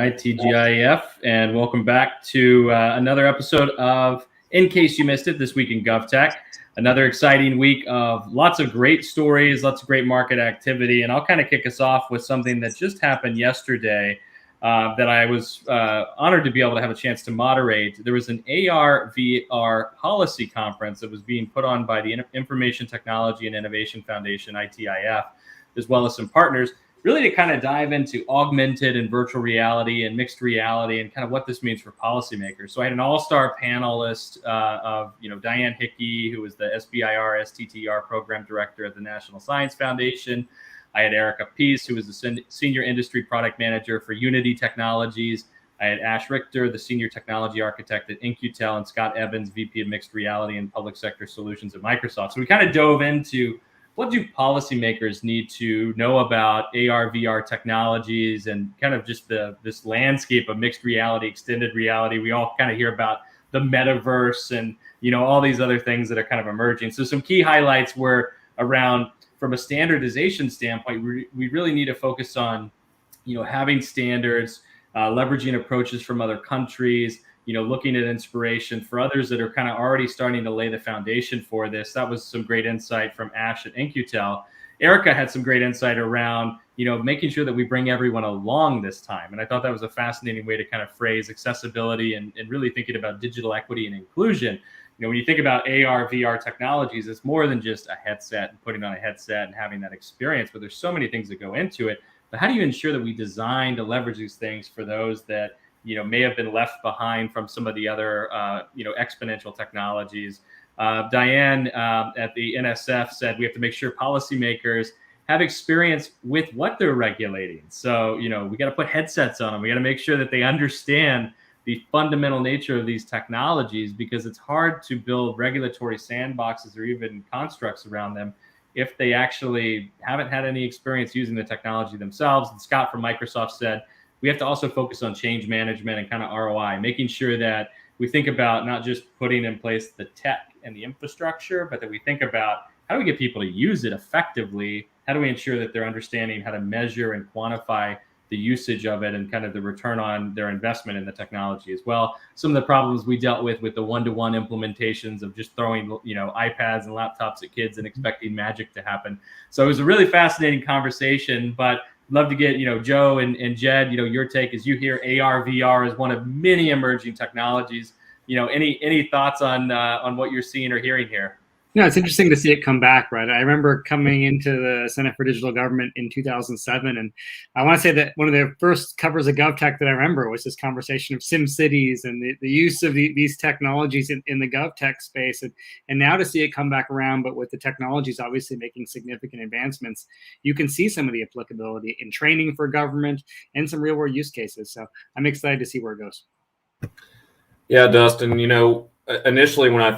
right, TGIF, and welcome back to another episode of In Case You Missed It, this week in GovTech. Another exciting week of lots of great stories, lots of great market activity, and I'll kind of kick us off with something that just happened yesterday that I was honored to be able to have a chance to moderate. There was an ARVR policy conference that was being put on by the Information Technology and Innovation Foundation, ICYMI, as well as some partners, really to kind of dive into augmented and virtual reality and mixed reality and kind of what this means for policymakers. So I had an all-star panelist of, Diane Hickey, who was the SBIR STTR program director at the National Science Foundation. I had Erica Peace, who was the senior industry product manager for Unity Technologies. I had Ash Richter, the senior technology architect at InQtel, and Scott Evans, VP of mixed reality and public sector solutions at Microsoft. So we kind of dove into what do policymakers need to know about AR/VR technologies and kind of just this landscape of mixed reality, extended reality. We all kind of hear about the metaverse and all these other things that are kind of emerging. So some key highlights were around, from a standardization standpoint, we really need to focus on having standards, leveraging approaches from other countries, looking at inspiration for others that are kind of already starting to lay the foundation for this. That was some great insight from Ash at InQtel. Erica had some great insight around, making sure that we bring everyone along this time. And I thought that was a fascinating way to kind of phrase accessibility and really thinking about digital equity and inclusion. When you think about AR, VR technologies, it's more than just a headset and putting on a headset and having that experience, but there's so many things that go into it. But how do you ensure that we design to leverage these things for those that may have been left behind from some of the other, exponential technologies? Diane at the NSF said we have to make sure policymakers have experience with what they're regulating. So, we got to put headsets on them. We got to make sure that they understand the fundamental nature of these technologies, because it's hard to build regulatory sandboxes or even constructs around them if they actually haven't had any experience using the technology themselves. And Scott from Microsoft said, we have to also focus on change management and kind of ROI, making sure that we think about not just putting in place the tech and the infrastructure, but that we think about how do we get people to use it effectively? How do we ensure that they're understanding how to measure and quantify the usage of it and kind of the return on their investment in the technology as well? Some of the problems we dealt with the one-to-one implementations of just throwing, iPads and laptops at kids and expecting magic to happen. So it was a really fascinating conversation, but love to get, Joe and Jed, your take as you hear AR, VR is one of many emerging technologies. Any thoughts on what you're seeing or hearing here? It's interesting to see it come back, right? I remember coming into the Center for Digital Government in 2007, and I want to say that one of the first covers of GovTech that I remember was this conversation of sim cities and the use of these technologies in the GovTech space, and now to see it come back around, but with the technologies obviously making significant advancements, you can see some of the applicability in training for government and some real-world use cases. So I'm excited to see where it goes. Yeah, Dustin, initially when I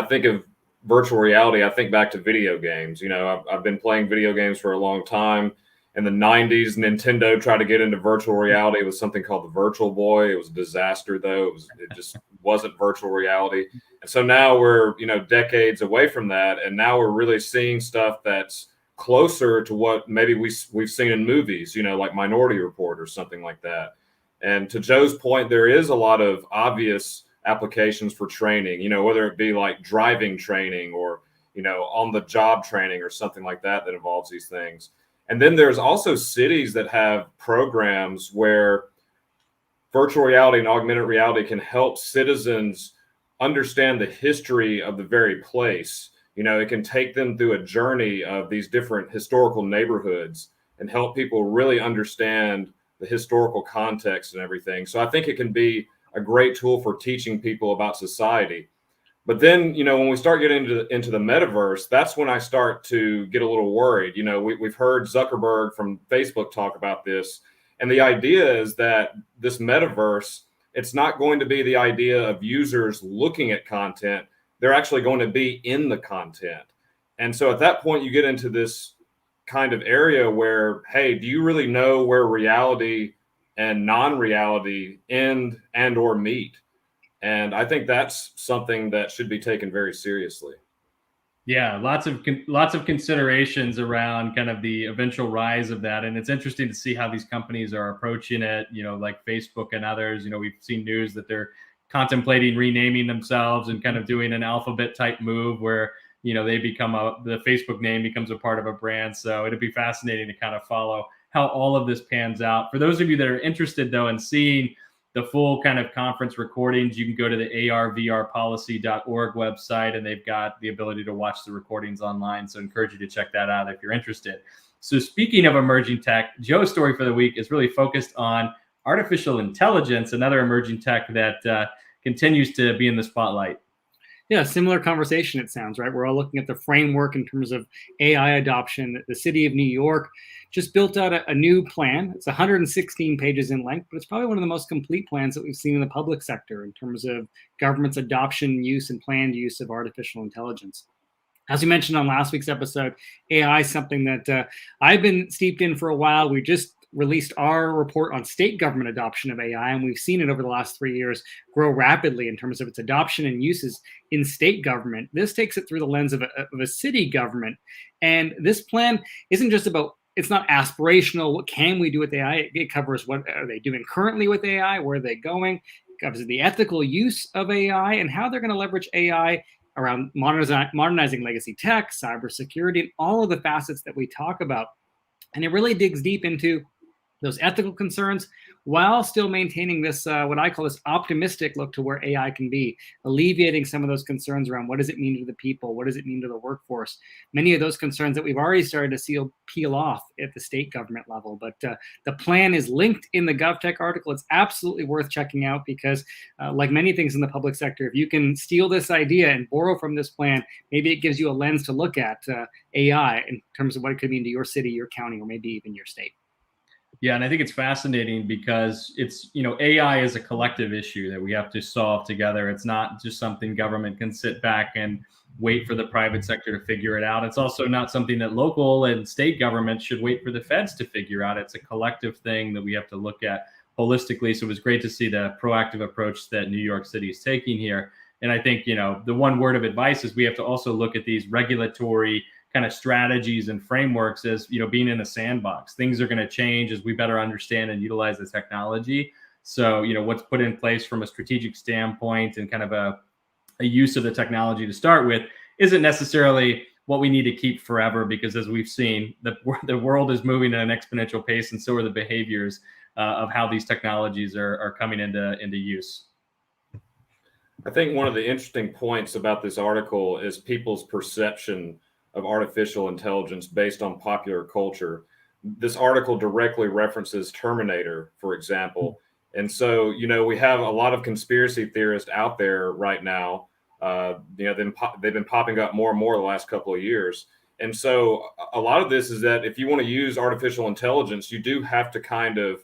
think of virtual reality, I think back to video games. I've been playing video games for a long time. In the 90s, Nintendo tried to get into virtual reality with something called the Virtual Boy. It was a disaster, though. It just wasn't virtual reality. And so now we're, decades away from that. And now we're really seeing stuff that's closer to what maybe we've seen in movies, like Minority Report or something like that. And to Joe's point, there is a lot of obvious applications for training, whether it be like driving training or, on the job training or something like that involves these things. And then there's also cities that have programs where virtual reality and augmented reality can help citizens understand the history of the very place. It can take them through a journey of these different historical neighborhoods and help people really understand the historical context and everything. So I think it can be a great tool for teaching people about society. But then, when we start getting into the metaverse, that's when I start to get a little worried. We've heard Zuckerberg from Facebook talk about this. And the idea is that this metaverse, it's not going to be the idea of users looking at content. They're actually going to be in the content. And so at that point, you get into this kind of area where, hey, do you really know where reality and non-reality end and or meet? And I think that's something that should be taken very seriously. Yeah, lots of considerations around kind of the eventual rise of that, and it's interesting to see how these companies are approaching it. Like Facebook and others. We've seen news that they're contemplating renaming themselves and kind of doing an alphabet type move where they become the Facebook name becomes a part of a brand. So it'd be fascinating to kind of follow how all of this pans out. For those of you that are interested though in seeing the full kind of conference recordings, you can go to the arvrpolicy.org website, and they've got the ability to watch the recordings online. So I encourage you to check that out if you're interested. So speaking of emerging tech, Joe's story for the week is really focused on artificial intelligence, another emerging tech that continues to be in the spotlight. Yeah, similar conversation, it sounds, right? We're all looking at the framework in terms of AI adoption. The city of New York just built out a new plan. It's 116 pages in length, but it's probably one of the most complete plans that we've seen in the public sector in terms of government's adoption, use, and planned use of artificial intelligence. As we mentioned on last week's episode, AI is something that I've been steeped in for a while. We just released our report on state government adoption of AI, and we've seen it over the last 3 years grow rapidly in terms of its adoption and uses in state government. This takes it through the lens of a city government. And this plan isn't just about, it's not aspirational. What can we do with AI? It covers what are they doing currently with AI? Where are they going? It covers the ethical use of AI and how they're going to leverage AI around modernizing legacy tech, cybersecurity, and all of the facets that we talk about. And it really digs deep into those ethical concerns while still maintaining this, what I call this optimistic look to where AI can be, alleviating some of those concerns around what does it mean to the people? What does it mean to the workforce? Many of those concerns that we've already started to see peel off at the state government level. But the plan is linked in the GovTech article. It's absolutely worth checking out because like many things in the public sector, if you can steal this idea and borrow from this plan, maybe it gives you a lens to look at AI in terms of what it could mean to your city, your county, or maybe even your state. Yeah, and I think it's fascinating because it's, AI is a collective issue that we have to solve together. It's not just something government can sit back and wait for the private sector to figure it out. It's also not something that local and state governments should wait for the feds to figure out. It's a collective thing that we have to look at holistically. So it was great to see the proactive approach that New York City is taking here. And I think, the one word of advice is we have to also look at these regulatory kind of strategies and frameworks as, being in a sandbox. Things are going to change as we better understand and utilize the technology. So, what's put in place from a strategic standpoint and kind of a use of the technology to start with isn't necessarily what we need to keep forever, because as we've seen, the world is moving at an exponential pace, and so are the behaviors of how these technologies are coming into use. I think one of the interesting points about this article is people's perception of artificial intelligence based on popular culture. This article directly references Terminator, for example. And so, we have a lot of conspiracy theorists out there right now. They've been popping up more and more the last couple of years. And so a lot of this is that if you want to use artificial intelligence, you do have to kind of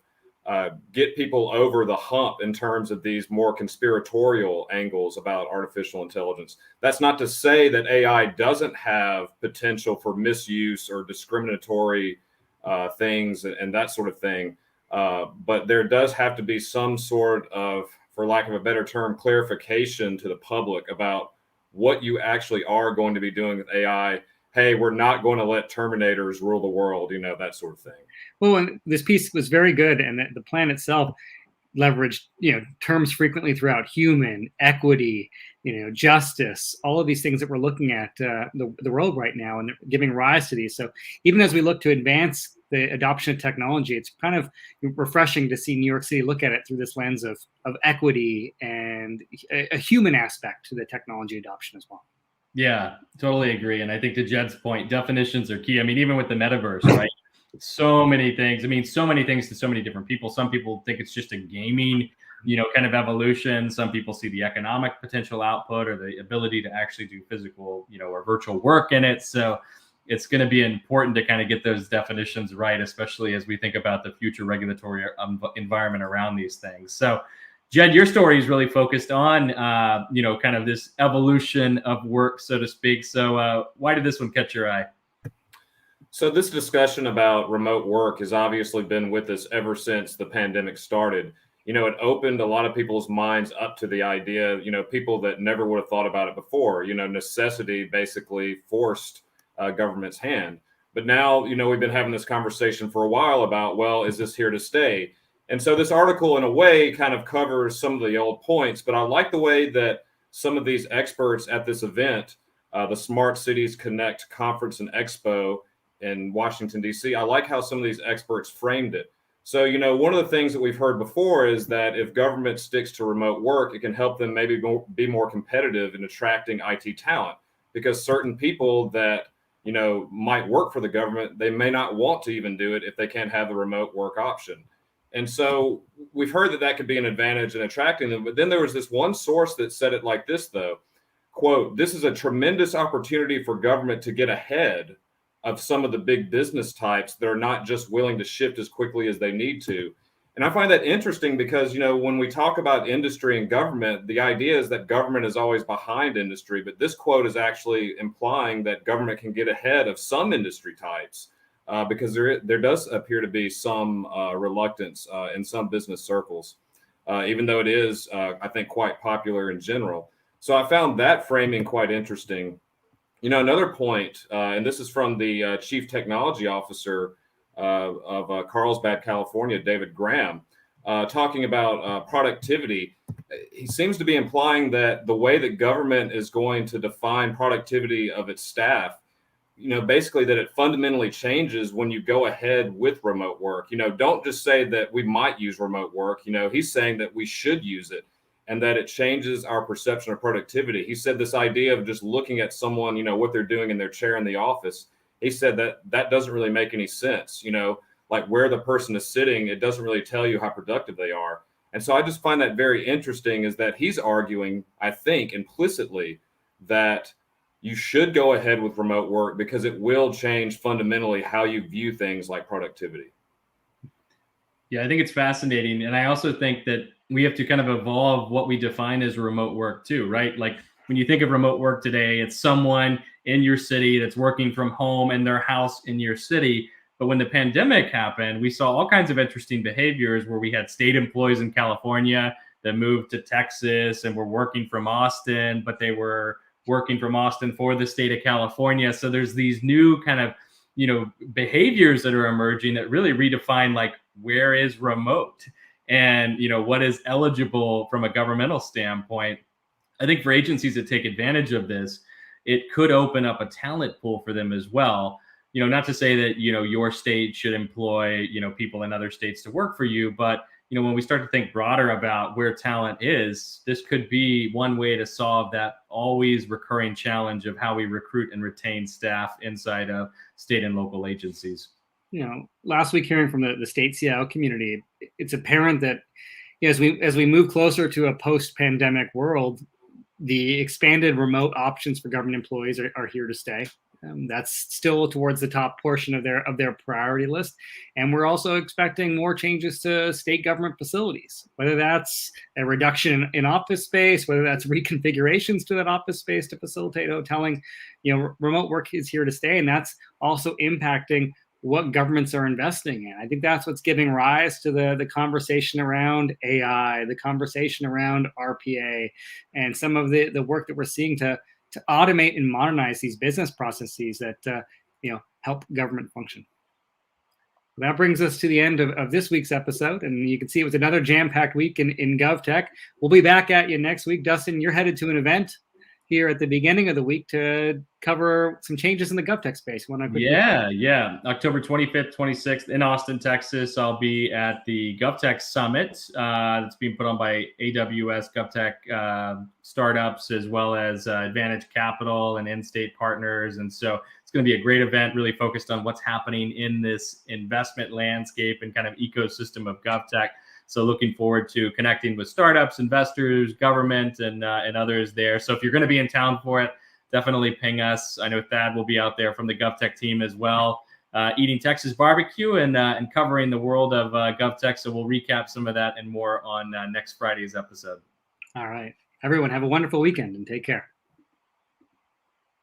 get people over the hump in terms of these more conspiratorial angles about artificial intelligence. That's not to say that AI doesn't have potential for misuse or discriminatory things and that sort of thing. But there does have to be some sort of, for lack of a better term, clarification to the public about what you actually are going to be doing with AI. Hey, we're not going to let Terminators rule the world, that sort of thing. Well, and this piece was very good, and the plan itself leveraged, terms frequently throughout: human, equity, justice, all of these things that we're looking at the world right now, and giving rise to these. So even as we look to advance the adoption of technology, it's kind of refreshing to see New York City look at it through this lens of equity and a human aspect to the technology adoption as well. Yeah, totally agree. And I think to Jed's point, definitions are key. I mean, even with the metaverse, right? So many things. I mean, so many things to so many different people. Some people think it's just a gaming, kind of evolution. Some people see the economic potential output or the ability to actually do physical, or virtual work in it. So it's going to be important to kind of get those definitions right, especially as we think about the future regulatory environment around these things. So, Jed, your story is really focused on, kind of this evolution of work, so to speak. So why did this one catch your eye? So this discussion about remote work has obviously been with us ever since the pandemic started. it opened a lot of people's minds up to the idea, people that never would have thought about it before. Necessity basically forced government's hand. But now, we've been having this conversation for a while about, well, is this here to stay? And so this article, in a way, kind of covers some of the old points, but I like the way that some of these experts at this event, the Smart Cities Connect Conference and Expo in Washington, D.C., I like how some of these experts framed it. So, one of the things that we've heard before is that if government sticks to remote work, it can help them maybe be more competitive in attracting IT talent, because certain people that, might work for the government, they may not want to even do it if they can't have the remote work option. And so we've heard that could be an advantage in attracting them. But then there was this one source that said it like this, though, quote, "This is a tremendous opportunity for government to get ahead of some of the big business types that are not just willing to shift as quickly as they need to." And I find that interesting because, when we talk about industry and government, the idea is that government is always behind industry. But this quote is actually implying that government can get ahead of some industry types because there does appear to be some reluctance in some business circles, even though it is, I think, quite popular in general. So I found that framing quite interesting. Another point, and this is from the Chief Technology Officer of Carlsbad, California, David Graham, talking about productivity. He seems to be implying that the way that government is going to define productivity of its staff, basically that it fundamentally changes when you go ahead with remote work. Don't just say that we might use remote work. He's saying that we should use it and that it changes our perception of productivity. He said this idea of just looking at someone, what they're doing in their chair in the office. He said that doesn't really make any sense. Like where the person is sitting, it doesn't really tell you how productive they are. And so I just find that very interesting, is that he's arguing, I think, implicitly that you should go ahead with remote work because it will change fundamentally how you view things like productivity. Yeah, I think it's fascinating. And I also think that we have to kind of evolve what we define as remote work too, right? Like when you think of remote work today, it's someone in your city that's working from home in their house in your city. But when the pandemic happened, we saw all kinds of interesting behaviors where we had state employees in California that moved to Texas and were working from Austin, but they were working from Austin for the state of California. So there's these new kind of, behaviors that are emerging that really redefine like where is remote and, what is eligible from a governmental standpoint. I think for agencies that take advantage of this, it could open up a talent pool for them as well. Not to say that, your state should employ, people in other states to work for you, but when we start to think broader about where talent is, this could be one way to solve that always recurring challenge of how we recruit and retain staff inside of state and local agencies. Last week hearing from the state CIO community, it's apparent that as we move closer to a post-pandemic world, the expanded remote options for government employees are here to stay. That's still towards the top portion of their priority list. And we're also expecting more changes to state government facilities, whether that's a reduction in office space, whether that's reconfigurations to that office space to facilitate hoteling. Remote work is here to stay, and that's also impacting what governments are investing in. I think that's what's giving rise to the conversation around AI, the conversation around RPA, and some of the work that we're seeing to automate and modernize these business processes that help government function. That brings us to the end of this week's episode, and you can see it was another jam-packed week in GovTech. We'll be back at you next week. Dustin, you're headed to an event here at the beginning of the week to cover some changes in the GovTech space. Yeah. October 25th, 26th in Austin, Texas. I'll be at the GovTech Summit. That's being put on by AWS GovTech startups, as well as Advantage Capital and in-state partners. And so it's going to be a great event, really focused on what's happening in this investment landscape and kind of ecosystem of GovTech. So looking forward to connecting with startups, investors, government, and others there. So if you're going to be in town for it, definitely ping us. I know Thad will be out there from the GovTech team as well, eating Texas barbecue and covering the world of GovTech. So we'll recap some of that and more on next Friday's episode. All right. Everyone, have a wonderful weekend and take care.